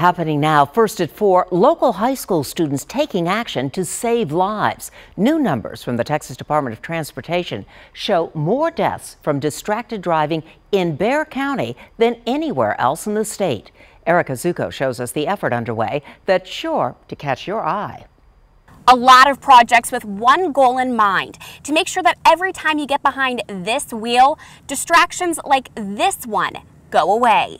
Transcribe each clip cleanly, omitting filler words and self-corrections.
Happening now, first at 4, local high school students taking action to save lives. New numbers from the Texas Department of Transportation show more deaths from distracted driving in Bexar County than anywhere else in the state. Erica Zucco shows us the effort underway that's sure to catch your eye. A lot of projects with one goal in mind, to make sure that every time you get behind this wheel, distractions like this one go away.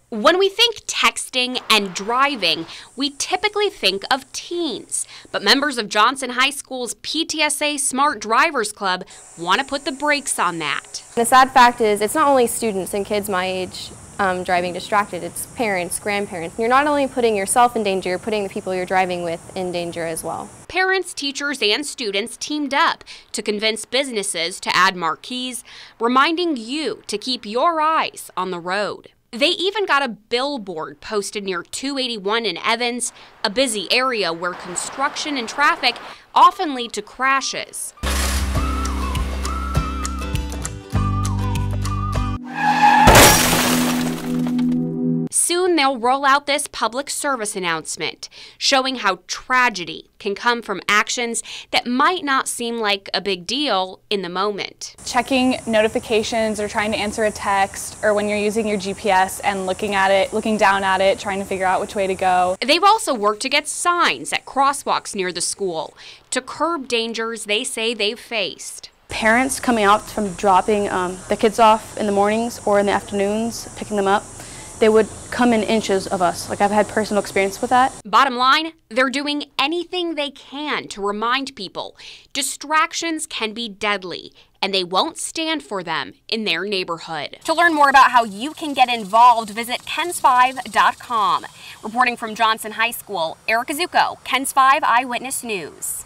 When we think texting and driving, we typically think of teens. But members of Johnson High School's PTSA Smart Drivers Club want to put the brakes on that. The sad fact is, it's not only students and kids my age driving distracted, it's parents, grandparents. You're not only putting yourself in danger, you're putting the people you're driving with in danger as well. Parents, teachers, and students teamed up to convince businesses to add marquees, reminding you to keep your eyes on the road. They even got a billboard posted near 281 in Evans, a busy area where construction and traffic often lead to crashes. Soon they'll roll out this public service announcement, showing how tragedy can come from actions that might not seem like a big deal in the moment. Checking notifications or trying to answer a text, or when you're using your GPS and looking down at it, trying to figure out which way to go. They've also worked to get signs at crosswalks near the school to curb dangers they say they've faced. Parents coming out from dropping the kids off in the mornings or in the afternoons, picking them up, they would come in inches of us. Like, I've had personal experience with that. Bottom line, they're doing anything they can to remind people distractions can be deadly, and they won't stand for them in their neighborhood. To learn more about how you can get involved, visit KENS5.com. Reporting from Johnson High School, Erica Zucco, KENS 5 Eyewitness News.